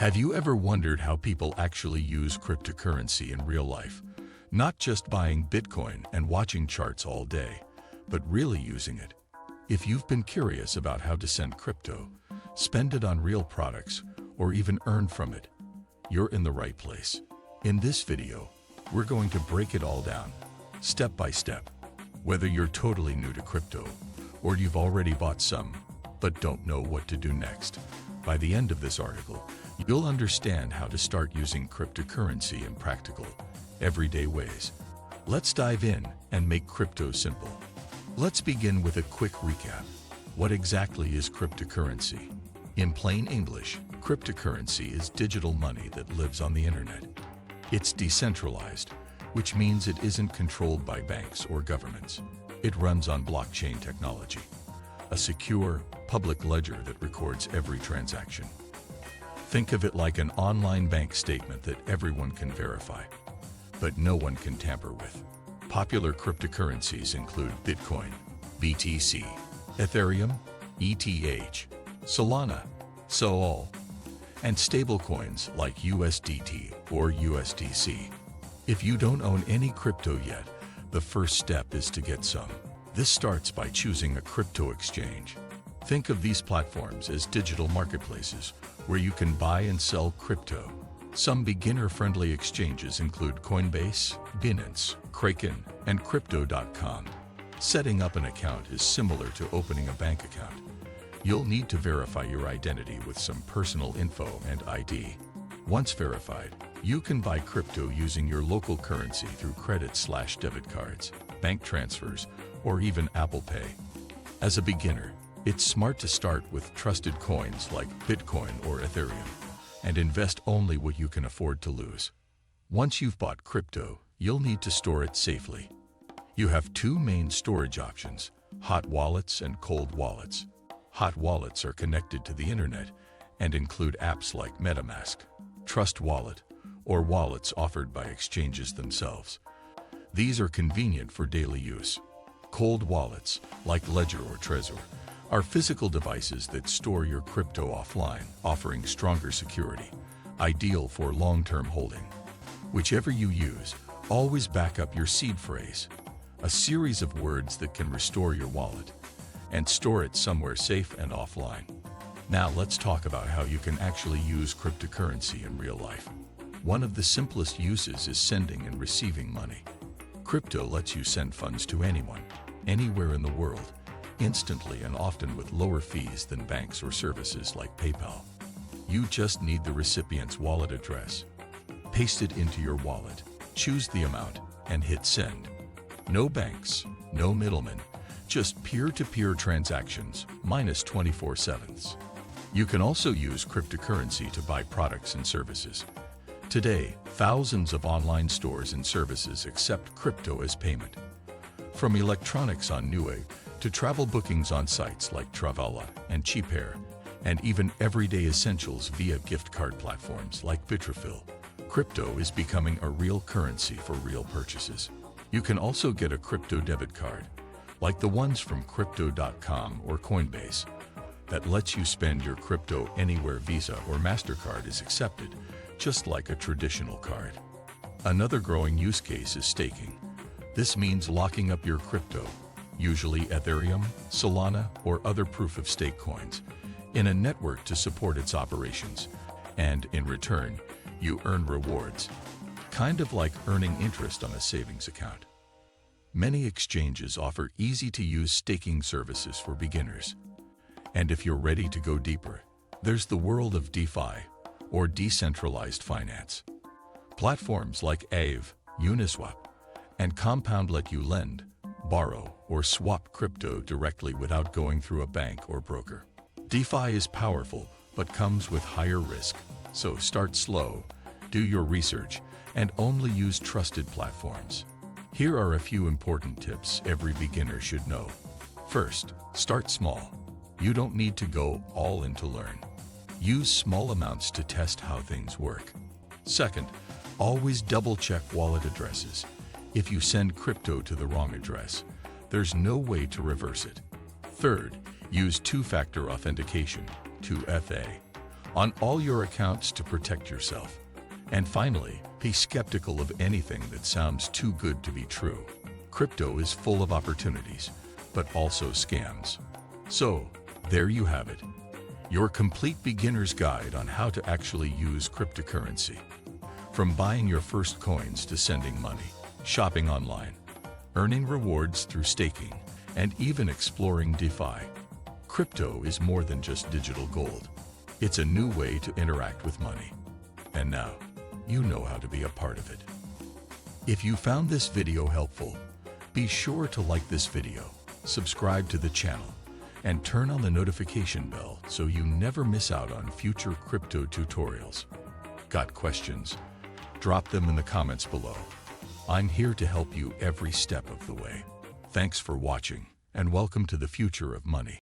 Have you ever wondered how people actually use cryptocurrency in real life? Not just buying Bitcoin and watching charts all day, but really using it. If you've been curious about how to send crypto, spend it on real products, or even earn from it, you're in the right place. In this video, we're going to break it all down, step by step. Whether you're totally new to crypto, or you've already bought some, but don't know what to do next, by the end of this article, you'll understand how to start using cryptocurrency in practical, everyday ways. Let's dive in and make crypto simple. Let's begin with a quick recap. What exactly is cryptocurrency? In plain English, cryptocurrency is digital money that lives on the internet. It's decentralized, which means it isn't controlled by banks or governments. It runs on blockchain technology, a secure, public ledger that records every transaction. Think of it like an online bank statement that everyone can verify, but no one can tamper with. Popular cryptocurrencies include Bitcoin, BTC, Ethereum, ETH, Solana, SOL, and stablecoins like USDT or USDC. If you don't own any crypto yet, the first step is to get some. This starts by choosing a crypto exchange. Think of these platforms as digital marketplaces where you can buy and sell crypto. Some beginner-friendly exchanges include Coinbase, Binance, Kraken, and Crypto.com. Setting up an account is similar to opening a bank account. You'll need to verify your identity with some personal info and ID. Once verified, you can buy crypto using your local currency through credit/debit cards, bank transfers, or even Apple Pay. As a beginner, it's smart to start with trusted coins like Bitcoin or Ethereum, and invest only what you can afford to lose. Once you've bought crypto, you'll need to store it safely. You have two main storage options: hot wallets and cold wallets. Hot wallets are connected to the internet and include apps like MetaMask, Trust Wallet, or wallets offered by exchanges themselves. These are convenient for daily use. Cold wallets, like Ledger or Trezor, are physical devices that store your crypto offline, offering stronger security, ideal for long-term holding. Whichever you use, always back up your seed phrase, a series of words that can restore your wallet, and store it somewhere safe and offline. Now let's talk about how you can actually use cryptocurrency in real life. One of the simplest uses is sending and receiving money. Crypto lets you send funds to anyone, anywhere in the world, instantly and often with lower fees than banks or services like PayPal. You just need the recipient's wallet address. Paste it into your wallet, choose the amount, and hit send. No banks, no middlemen, just peer-to-peer transactions, minus 24/7. You can also use cryptocurrency to buy products and services. Today, thousands of online stores and services accept crypto as payment. From electronics on Newegg to travel bookings on sites like Travala and Cheapair, and even everyday essentials via gift card platforms like Bitrafil, crypto is becoming a real currency for real purchases. You can also get a crypto debit card, like the ones from Crypto.com or Coinbase, that lets you spend your crypto anywhere Visa or MasterCard is accepted, just like a traditional card. Another growing use case is staking. This means locking up your crypto, usually Ethereum, Solana, or other proof-of-stake coins, in a network to support its operations, and in return, you earn rewards, kind of like earning interest on a savings account. Many exchanges offer easy-to-use staking services for beginners. And if you're ready to go deeper, there's the world of DeFi, or decentralized finance. Platforms like Aave, Uniswap, and Compound let you lend, borrow, or swap crypto directly without going through a bank or broker. DeFi is powerful, but comes with higher risk, so start slow, do your research, and only use trusted platforms. Here are a few important tips every beginner should know. First, start small. You don't need to go all in to learn. Use small amounts to test how things work. Second, always double-check wallet addresses. If you send crypto to the wrong address, there's no way to reverse it. Third, use two-factor authentication, 2FA, on all your accounts to protect yourself. And finally, be skeptical of anything that sounds too good to be true. Crypto is full of opportunities, but also scams. So, there you have it. Your complete beginner's guide on how to actually use cryptocurrency. From buying your first coins to sending money, shopping online, earning rewards through staking, and even exploring DeFi. Crypto is more than just digital gold. It's a new way to interact with money. And now, you know how to be a part of it. If you found this video helpful, be sure to like this video, subscribe to the channel, and turn on the notification bell so you never miss out on future crypto tutorials. Got questions? Drop them in the comments below. I'm here to help you every step of the way. Thanks for watching, and welcome to the future of money.